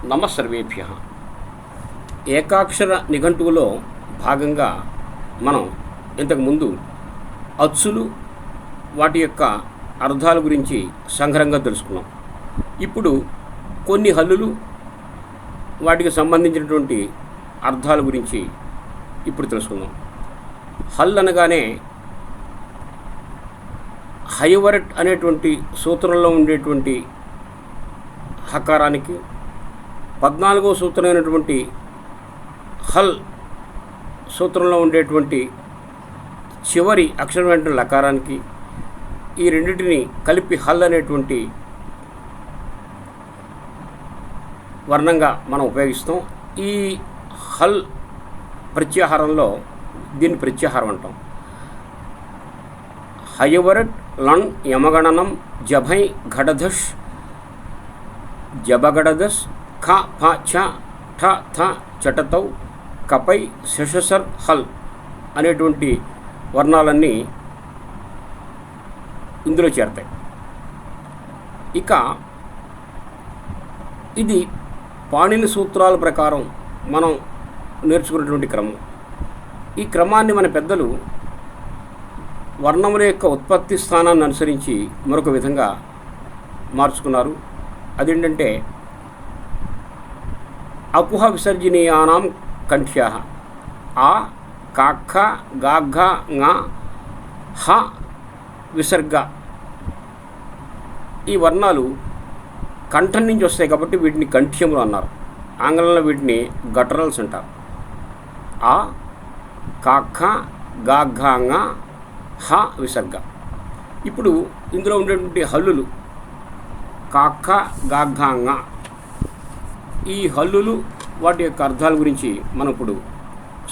నమస్సర్వేభ్య. ఏకాక్షర నిఘంటువులో భాగంగా మనం ఇంతకుముందు అచ్చులు వాటి యొక్క అర్థాల గురించి సంగ్రహంగా తెలుసుకున్నాం. ఇప్పుడు కొన్ని హల్లులు వాటికి సంబంధించినటువంటి అర్థాల గురించి ఇప్పుడు తెలుసుకుందాం. హల్ అనగానే హైవరట్ అనేటువంటి సూత్రంలో ఉండేటువంటి హకారానికి 14వ సూత్రమైనటువంటి హల్ సూత్రంలో ఉండేటువంటి చివరి అక్షరమైన లకారానికి ఈ రెండింటిని కలిపి హల్ అనేటువంటి వర్ణంగా మనం ఉపయోగిస్తాం. ఈ హల్ ప్రత్యాహారంలో దీన్ని ప్రత్యాహారం అంటాం. హయవరట్ లన్ యమగణనం జభై ఘడధష్ జబగడదస్ ఖ ఫ ఛ ఠ థ చటతౌ కపై శశసర్ హల్ అనేటువంటి వర్ణాలన్నీ ఇందులో చేరతాయి. ఇక ఇది పాణిని సూత్రాల ప్రకారం మనం నేర్చుకున్నటువంటి క్రమం. ఈ క్రమాన్ని మన పెద్దలు వర్ణముల యొక్క ఉత్పత్తి స్థానాన్ని అనుసరించి మరొక విధంగా మార్చుకున్నారు. అదేంటంటే అకుహ విసర్జనీయానాం కంఠ్యా ఆ కాఖ గాఘ ঙ హ విసర్గ ఈ వర్ణాలు కంఠం నుంచి వస్తాయి కాబట్టి వీటిని కంఠ్యములు అన్నారు. ఆంగ్లంలో వీటిని గటరల్స్ అంటారు. ఆ కాఖ గాఘ ঙ హ విసర్గ. ఇప్పుడు ఇందులో ఉండేటువంటి హల్లులు కాఖ గాఘ ঙ ఈ హల్లులు వాటి యొక్క అర్థాల గురించి మనం ఇప్పుడు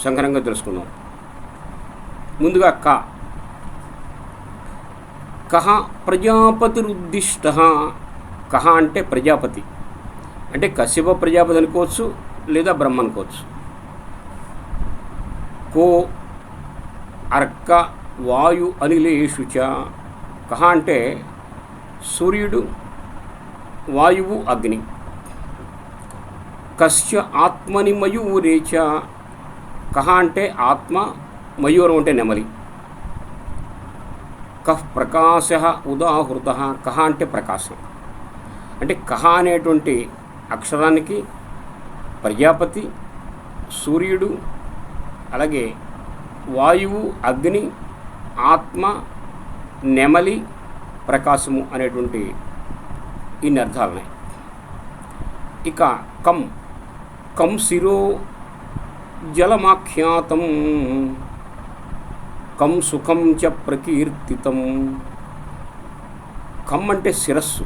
సంగ్రహంగా తెలుసుకుందాం. ముందుగా కహ ప్రజాపతిరుద్దిష్ట. కహ అంటే ప్రజాపతి, అంటే కశ్యప ప్రజాపతి అనుకోవచ్చు లేదా బ్రహ్మ అనుకోవచ్చు. కో అర్క వాయు అనిలేషు చ. కహ అంటే సూర్యుడు, వాయువు, అగ్ని. కస్య ఆత్మని మయూరేచ. కహ అంటే ఆత్మ, మయూరం అంటే నెమలి. కహ్ ప్రకాశ ఉదాహృత. కహ అంటే ప్రకాశం. అంటే కహ అనేటువంటి అక్షరానికి ప్రజాపతి, సూర్యుడు, అలాగే వాయువు, అగ్ని, ఆత్మ, నెమలి, ప్రకాశము అనేటువంటి ఇన్ని అర్థాలున్నాయి. ఇక కం శిరో జలమాఖ్యాతం కం సుఖం చ ప్రకీర్తితం. కం అంటే శిరస్సు.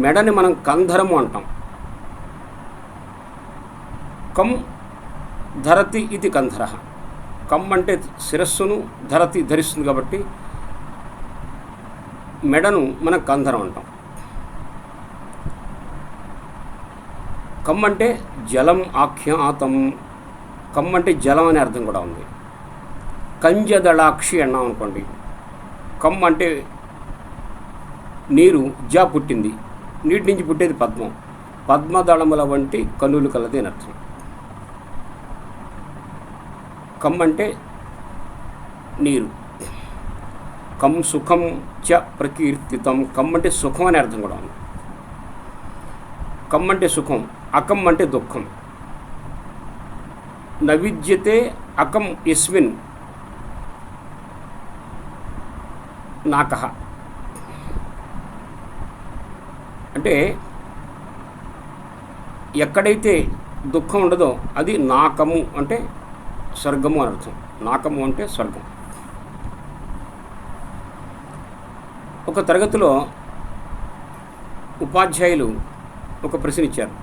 మెడని మనం కంధరము అంటాం. కం ధరతి ఇది కంధర. కం అంటే శిరస్సును, ధరతి ధరిస్తుంది కాబట్టి మెడను మనం కంధరం అంటాం. కమ్ అంటే జలం ఆఖ్యాతం. కమ్ అంటే జలం అనే అర్థం కూడా ఉంది. కంజదళాక్షి అన్నాం అనుకోండి. కమ్ అంటే నీరు, జా పుట్టింది, నీటి నుంచి పుట్టేది పద్మం. పద్మదళముల వంటి కన్నులు కలది అని అర్థం. కమ్ అంటే నీరు. కం సుఖం చ ప్రకీర్తితం. కమ్ అంటే సుఖం అనే అర్థం కూడా ఉంది. కమ్ అంటే సుఖం, అకం అంటే దుఃఖం. నవిద్యతే అకం యస్మిన్ నాకః. అంటే ఎక్కడైతే దుఃఖం ఉండదో అది నాకము అంటే స్వర్గము అని అర్థం. నాకము అంటే స్వర్గం. ఒక తరగతిలో ఉపాధ్యాయులు ఒక ప్రశ్న ఇచ్చారు.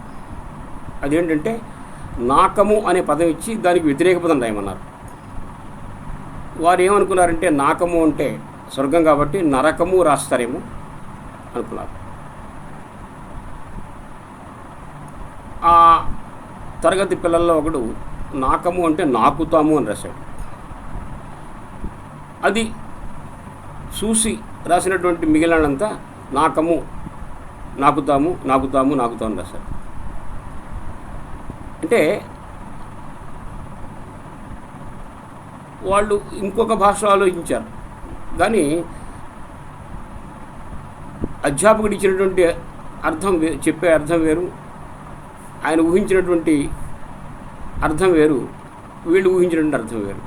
అదేంటంటే నాకము అనే పదం ఇచ్చి దానికి వ్యతిరేక పదం రాయమన్నారు. వారు ఏమనుకున్నారంటే నాకము అంటే స్వర్గం కాబట్టి నరకము రాస్తారేమో అనుకున్నారు. ఆ తరగతి పిల్లల్లో ఒకడు నాకము అంటే నాకుతాము అని రాశాడు. అది చూసి రాసినటువంటి మిగిలినంతా నాకము నాకుతాము నాకుతాము నాకుతాము రాశారు. అంటే వాళ్ళు ఇంకొక భాష ఆలోచించారు, కానీ అధ్యాపకుడు ఇచ్చినటువంటి అర్థం చెప్పే అర్థం వేరు, ఆయన ఊహించినటువంటి అర్థం వేరు, వీళ్ళు ఊహించినటువంటి అర్థం వేరు.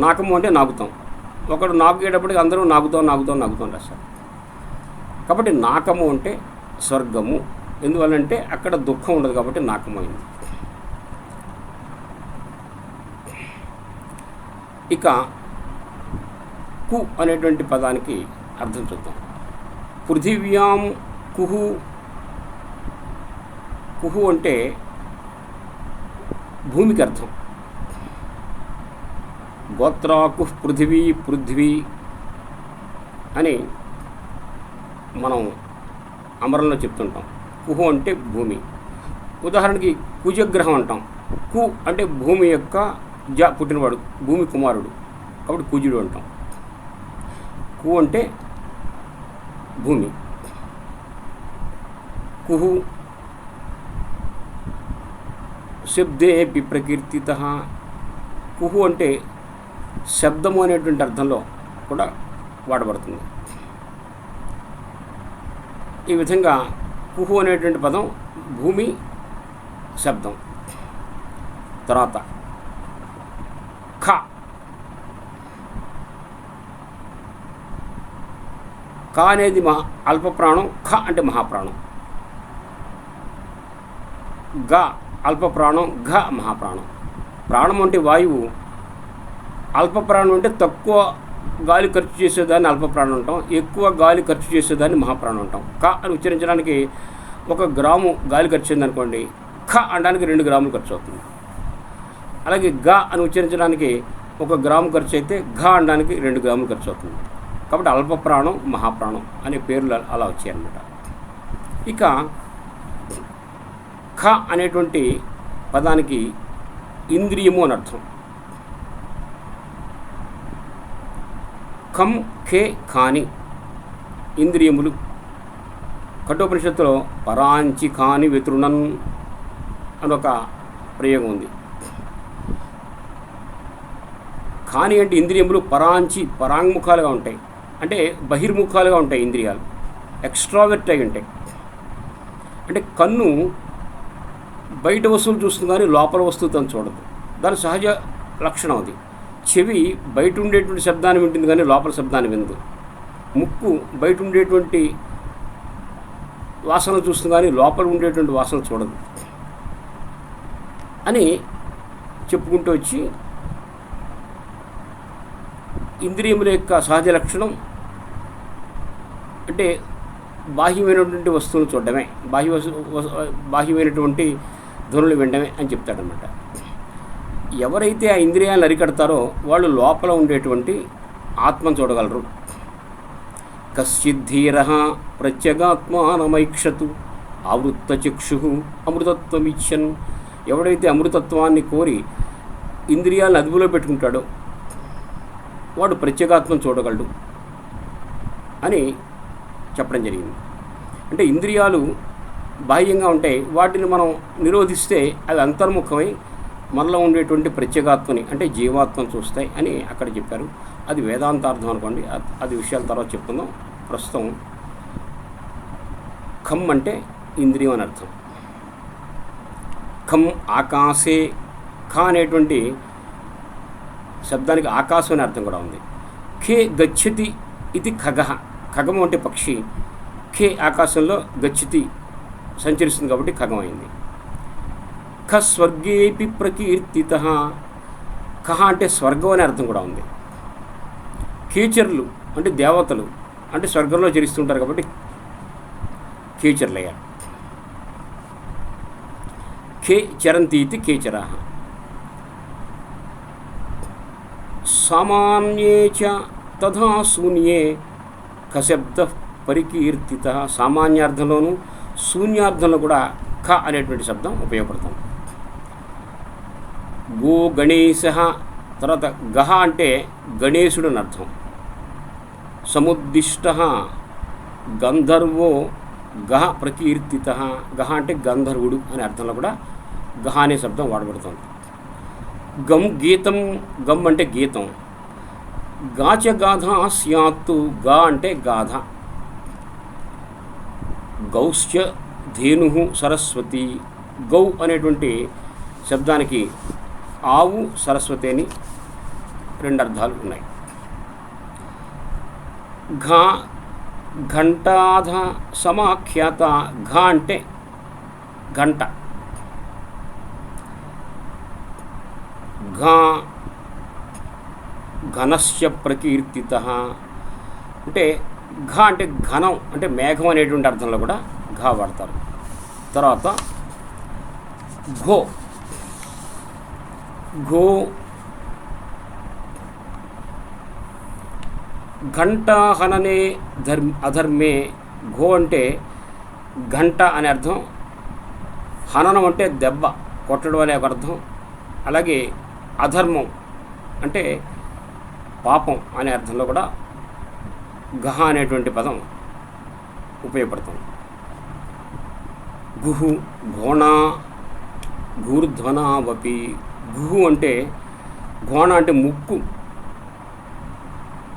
నాకము అంటే నాకుతాం, ఒకడు నాకేటప్పటికి అందరూ నాకుతాం నాకుతాం నాకుతాం రాశారు. కాబట్టి నాకము అంటే స్వర్గము. ఎందువల్లంటే అక్కడ దుఃఖం ఉండదు కాబట్టి నాకము అయింది. ఇక కు అనేటువంటి పదానికి అర్థం చూద్దాం. పృథివ్యాం కుహు. కుహు అంటే భూమికి అర్థం. గోత్రాకు పృథివీ పృథ్వీ అని మనం అమరంలో చెప్తుంటాం. కుహు అంటే భూమి. ఉదాహరణకి కుజగ్రహం అంటాం. కు అంటే భూమి యొక్క పుట్టినవాడు, భూమి కుమారుడు, కాబట్టి కుజుడు అంటాం. కు అంటే భూమి. కుహు శబ్దేపి ప్రకీర్తిత. కుహు అంటే శబ్దము అనేటువంటి అర్థంలో కూడా వాడబడుతుంది. ఈ విధంగా కుహు అనేటువంటి పదం భూమి శబ్దం. తర్వాత ఖ. క అనేది అల్ప ప్రాణం, ఖ అంటే మహాప్రాణం. గ అల్ప ప్రాణం, ఘ మహాప్రాణం. ప్రాణం అంటే వాయువు, అల్ప ప్రాణం అంటే తక్కువ గాలి ఖర్చు చేసేదాన్ని అల్ప ప్రాణం అంటాం, ఎక్కువ గాలి ఖర్చు చేసేదాన్ని మహాప్రాణం అంటాం. క అని ఉచ్చరించడానికి 1 గ్రాము గాలి ఖర్చు అయిందనుకోండి, ఖ అనడానికి 2 గ్రాములు ఖర్చు అవుతుంది. అలాగే గ అని ఉచ్చరించడానికి 1 గ్రాము ఖర్చు అయితే ఘ అనడానికి 2 గ్రాములు ఖర్చు అవుతుంది. కాబట్టి అల్ప ప్రాణం మహాప్రాణం అనే పేర్లు అలా వచ్చాయన్నమాట. ఇక ఖ అనేటువంటి పదానికి ఇంద్రియము అని అర్థం. ఖం ఖే ఖాని ఇంద్రియములు. కఠోపనిషత్తులో పరాంచి ఖాని వితృణన్ అని ఒక ప్రయోగం ఉంది. ఖాని అంటే ఇంద్రియములు, పరాంచి పరాంగుముఖాలుగా ఉంటాయి, అంటే బహిర్ముఖాలుగా ఉంటాయి ఇంద్రియాలు, ఎక్స్ట్రావర్ట్ అయి ఉంటాయి. అంటే కన్ను బయట వస్తువులు చూస్తుంది కానీ లోపల వస్తువు తను చూడదు, దాని సహజ లక్షణం అది. చెవి బయట ఉండేటువంటి శబ్దాన్ని వింటుంది కానీ లోపల శబ్దాన్ని వినదు. ముక్కు బయట ఉండేటువంటి వాసనలు చూస్తుంది కానీ లోపల ఉండేటువంటి వాసనలు చూడదు అని చెప్పుకుంటూ వచ్చి ఇంద్రియముల యొక్క సహజ లక్షణం అంటే బాహ్యమైనటువంటి వస్తువులు చూడడమే, బాహ్యమైనటువంటి ధ్వనులు వినడమే అని చెప్తాడనమాట. ఎవరైతే ఆ ఇంద్రియాలను అరికడతారో వాళ్ళు లోపల ఉండేటువంటి ఆత్మను చూడగలరు. కశ్చిద్ధీర ప్రత్యేగాత్మానమైక్షతు ఆవృత్తచక్షు అమృతత్వమిచ్చన్. ఎవడైతే అమృతత్వాన్ని కోరి ఇంద్రియాలను అదుపులో పెట్టుకుంటాడో వాడు ప్రత్యేగాత్మను చూడగలడు అని చెప్పడం జరిగింది. అంటే ఇంద్రియాలు బాహ్యంగా ఉంటాయి, వాటిని మనం నిరోధిస్తే అవి అంతర్ముఖమై మనలో ఉండేటువంటి ప్రత్యేగాత్మని అంటే జీవాత్మను చూస్తాయి అని అక్కడ చెప్పారు. అది వేదాంతార్థం అనుకోండి, అది విషయాల తర్వాత చెప్పుకుందాం. ప్రస్తుతం ఖం అంటే ఇంద్రియం అని అర్థం. ఖం ఆకాశే. ఖ అనేటువంటి శబ్దానికి ఆకాశం అనే అర్థం కూడా ఉంది. ఖే గచ్చతి ఇది ఖగః. ఖగము అంటే పక్షి, ఖే ఆకాశంలో, గచ్చతి సంచరిస్తుంది కాబట్టి ఖగం అయింది. ఖ స్వర్గేపి ప్రకీర్తిత. ఖ అంటే స్వర్గం అనే అర్థం కూడా ఉంది. కీచర్లు అంటే దేవతలు, అంటే స్వర్గంలో చరిస్తుంటారు కాబట్టి కీచర్లు అయ్యారు. ఖే చరంతి ఇది కేచరాః. సామాన్యే చ తథా శూన్యే ఖశబ్ద పరికీర్తిత. సామాన్యార్థంలోనూ శూన్యార్థంలో కూడా ఖ అనేటువంటి శబ్దం ఉపయోగపడుతుంది. గో గణేశ. తర్వాత గహ అంటే గణేశుడు అని అర్థం. సముద్దిష్ట గంధర్వో గహ ప్రకీర్తిత. గహ అంటే గంధర్వుడు అనే అర్థంలో కూడా గహ అనే శబ్దం వాడబడుతుంది. గం గీతం. గం అంటే గీతం. గాచ గాథ స్యాత్తు. గా అంటే గాథ. గౌశ్చ ధేను సరస్వతి. గౌ అనేటువంటి శబ్దానికి ఆవు, సరస్వతి అని రెండు అర్థాలు ఉన్నాయి. ఘా ఘంటాధ సమాఖ్యాత. ఘా అంటే గంట. ఘా ఘనశ్చ ప్రకీర్తిత. అంటే ఘ అంటే ఘనం అంటే మేఘం అనేటువంటి అర్థంలో కూడా ఘా వాడతారు. తర్వాత ఘో. ఘో ఘంటా హననే అధర్మే. ఘో అంటే గంట అనే అర్థం. హననం అంటే దెబ్బ కొట్టడం అనే ఒక అర్థం. అలాగే అధర్మం అంటే పాపం అనే అర్థంలో కూడా గహ అనేటువంటి పదం ఉపయోగపడుతుంది. గుహు ఘోణ గూర్ధ్వనావపి. గుహు అంటే ఘోణ అంటే ముక్కు,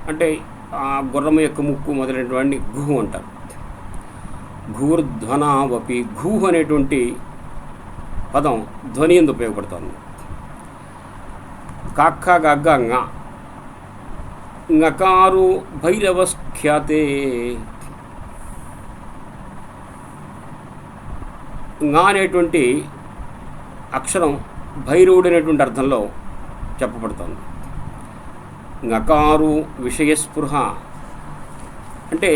అంటే ఆ గుర్రం యొక్క ముక్కు మొదలైనటువంటి గుహు అంటారు. గూర్ధ్వనావపి. గుహు అనేటువంటి పదం ధ్వని ఎందు ఉపయోగపడుతుంది. కాక్క గగ్గ ంగ. ంగకారు భైరవఖ్యాతే. ంగా అనేటువంటి అక్షరం భైరవుడు అనేటువంటి అర్థంలో చెప్పబడుతుంది. ంగకారు విషయస్పృహ అంటే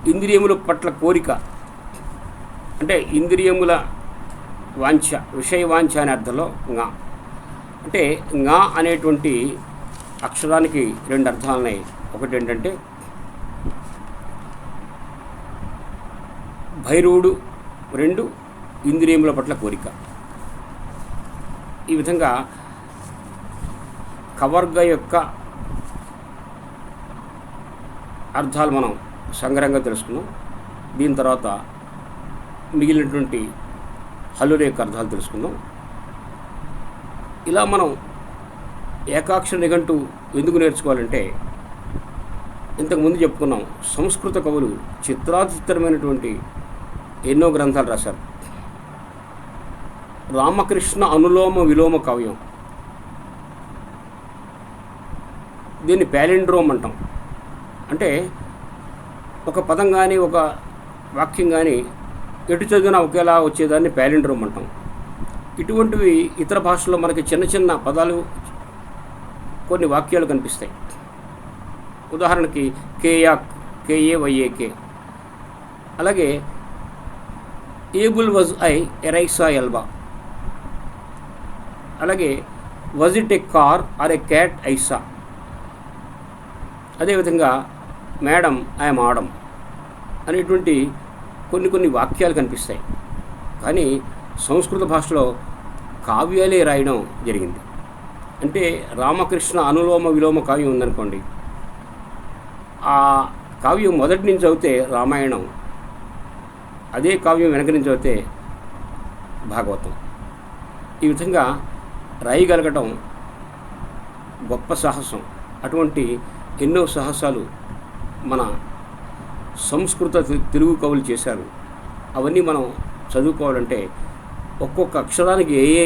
ఇంద్రియముల పట్ల కోరిక, అంటే ఇంద్రియముల వాంఛ, విషయ వాంఛ అనే అర్థంలో ంగా. అంటే ంగా అనేటువంటి అక్షరానికి రెండు అర్థాలు ఉన్నాయి. ఒకటి ఏంటంటే భైరవుడు, రెండు ఇంద్రియముల పట్ల కోరిక. ఈ విధంగా కవర్గ యొక్క అర్థాలు మనం సంగ్రహంగా తెలుసుకున్నాం. దీని తర్వాత మిగిలినటువంటి హల్లుల యొక్క అర్థాలు తెలుసుకుందాం. ఇలా మనం ఏకాక్షర నిఘంటు ఎందుకు నేర్చుకోవాలంటే, ఇంతకుముందు చెప్పుకున్నాం, సంస్కృత కవులు చిత్రాచిత్రమైనటువంటి ఎన్నో గ్రంథాలు రాశారు. రామకృష్ణ అనులోమ విలోమ కావ్యం, దీన్ని ప్యాలిండ్రోమ్ అంటాం. అంటే ఒక పదం కానీ ఒక వాక్యం కానీ ఎటు చదివినా ఒకేలా వచ్చేదాన్ని ప్యాలిండ్రోమ్ అంటాం. ఇటువంటివి ఇతర భాషల్లో మనకి చిన్న చిన్న పదాలు, కొన్ని వాక్యాలు కనిపిస్తాయి. ఉదాహరణకి కేయాక్, కేఏవైఏకే. అలాగే able was I ere I saw Elba. అలాగే was it a car or a cat I saw. అదేవిధంగా మేడం ఐఎమ్ ఆడం అనేటువంటి కొన్ని వాక్యాలు కనిపిస్తాయి. కానీ సంస్కృత భాషలో కావ్యాలే రాయడం జరిగింది. అంటే రామకృష్ణ అనులోమ విలోమ కావ్యం ఉందనుకోండి, ఆ కావ్యం మొదటి నుంచి చదివితే రామాయణం, అదే కావ్యం వెనక నుంచి చదివితే భాగవతం. ఈ విధంగా రాయగలగటం గొప్ప సాహసం. అటువంటి ఎన్నో సాహసాలు మన సంస్కృత తెలుగు కవులు చేశారు. అవన్నీ మనం చదువుకోవాలంటే ఒక్కొక్క అక్షరానికి ఏ ఏ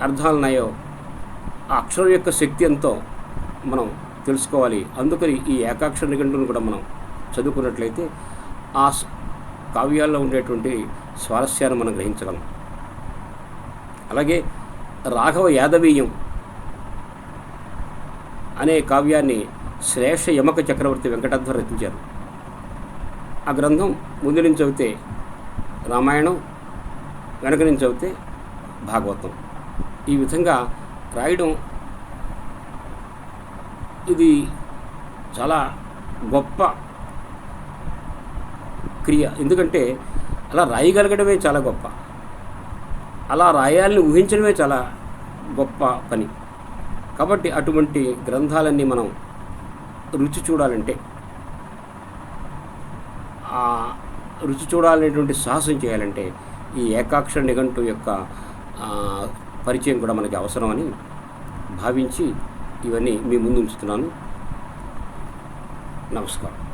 అర్థాలు ఉన్నాయో ఆ అక్షరం యొక్క శక్తి ఎంతో మనం తెలుసుకోవాలి. అందుకని ఈ ఏకాక్షర నిఘంటువును కూడా మనం చదువుకున్నట్లయితే ఆ కావ్యాల్లో ఉండేటువంటి స్వారస్యాన్ని మనం గ్రహించగలం. అలాగే రాఘవ యాదవీయం అనే కావ్యాన్ని శ్రేష్ఠ యమక చక్రవర్తి వెంకటాద్రి రచించారు. ఆ గ్రంథం ముందు నుంచి చదివితే రామాయణం, వెనక నుంచి చదివితే భాగవతం. ఈ విధంగా రాయడం ఇది చాలా గొప్ప క్రియ. ఎందుకంటే అలా రాయగలగడమే చాలా గొప్ప, అలా రాయాలని ఊహించడమే చాలా గొప్ప పని. కాబట్టి అటువంటి గ్రంథాలన్నీ మనం రుచి చూడాలంటే రుచి చూడాలనేటువంటి సాహసం చేయాలంటే ఈ ఏకాక్షర నిఘంటు యొక్క పరిచయం కూడా మనకి అవసరమని భావించి ఇవన్నీ మీ ముందు ఉంచుతున్నాను. నమస్కారం.